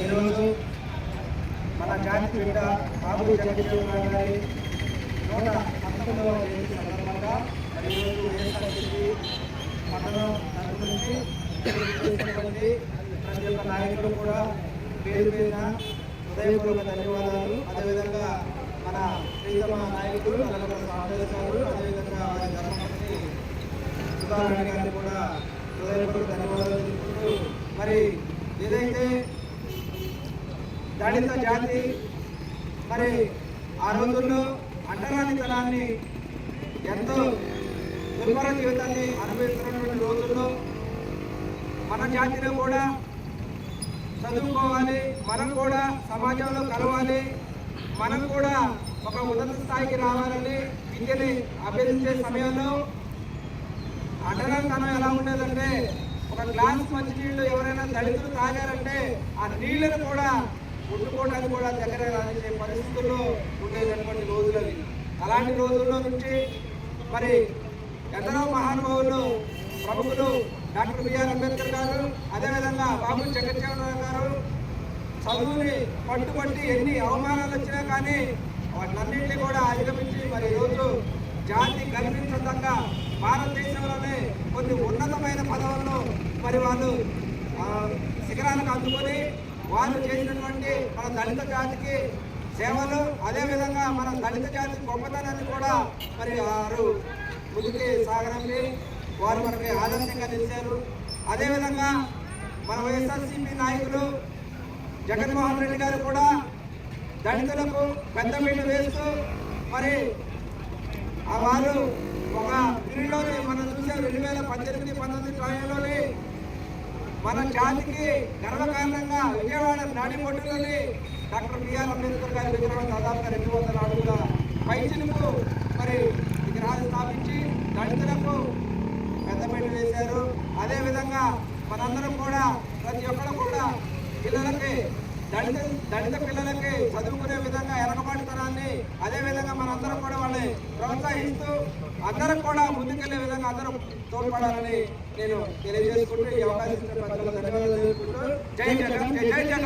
ఈరోజు మన జాతి బిడ్డ బాబు జగజ్జీవన్ గారి 119వ జయంతి సందర్భంగా ఈరోజు వైఎస్ఆర్సీపీ పట్టణం తరపు నుంచి చేసినటువంటి ప్రతి ఒక్క నాయకులు కూడా పేరు పేరున హృదయపూర్వక ధన్యవాదాలు. అదేవిధంగా మన ప్రీతమ నాయకులు నల్లగొండ సాంబశివరావు గారు, అదేవిధంగా వారి ధర్మపత్ని సుధారాణి గారిని కూడా హృదయపూర్వక ధన్యవాదాలు తెలుపుతూ, మరి ఏదైతే దళిత జాతి మరి ఆ రోజుల్లో అంటరానితనాన్ని ఎంతో దుర్భర జీవితాన్ని అనుభవిస్తున్నటువంటి రోజుల్లో మన జాతిలో కూడా చదువుకోవాలి, మనం కూడా సమాజంలో కలవాలి, మనం కూడా ఒక ఉన్నత స్థాయికి రావాలని విద్యని అభ్యసించే సమయంలో అంటరానితనం ఎలా ఉండేదంటే ఒక గ్లాస్ మంచినీళ్ళు ఎవరైనా దళితులు తాగారంటే ఆ నీళ్లను కూడా ముట్టుకోవడానికి కూడా దగ్గర రానిచ్చే పరిస్థితుల్లో ఉండేటటువంటి రోజులు అవి. అలాంటి రోజుల్లో నుంచి మరి ఎందరో మహానుభావులు ప్రముఖులు డాక్టర్ బిఆర్ అంబేద్కర్ గారు, అదేవిధంగా బాబు జగజ్జీవన్ గారు చదువుని పట్టుబట్టి ఎన్ని అవమానాలు వచ్చినా కానీ వాటినన్నింటినీ కూడా అధిగమించి మరి ఈరోజు జాతి గర్వించదంగా భారతదేశంలోనే కొన్ని ఉన్నతమైన పదవుల్లో మరి వాళ్ళు శిఖరాలకు అందుకొని వాళ్ళు చేసినటువంటి మన దళిత జాతికి సేవలు, అదేవిధంగా మన దళిత జాతి గొప్పతనాన్ని కూడా మరి వారు ముందుకి సాగరండి వారు మనకి ఆదర్శంగా నిలిచారు. అదేవిధంగా మన వైఎస్ఆర్సీపీ నాయకులు జగన్మోహన్ రెడ్డి గారు కూడా దళితులకు పెద్దపీట వేస్తూ మరి వారు ఒక పీరియడ్లోనే మనం చూసాం 2018-19 సమయంలోనే మన జాతికి గర్వకారణంగా విజయవాడ నాడిపోటీలోని డాక్టర్ బిఆర్ అంబేద్కర్ గారి విగ్రహం దాదాపుగా 200 అడుగుల పైచిలకు మరి విగ్రహాలు స్థాపించి దళితులకు పెద్దపీట వేశారు. అదేవిధంగా మనందరం కూడా ప్రతి ఒక్కరు కూడా పిల్లలకి దళిత పిల్లలకి చదువుకునే విధంగా ఎరగబాటుతనాన్ని అదేవిధంగా మనందరం కూడా వాళ్ళని ప్రోత్సహిస్తూ అందరం కూడా ముందుకెళ్లే విధంగా అందరం తోడ్పడాలని నేను తెలియజేసుకుంటూ ఈ అవకాశం ధన్యవాదాలు తెలుపుకుంటూ జై జగన్, జై జగన్.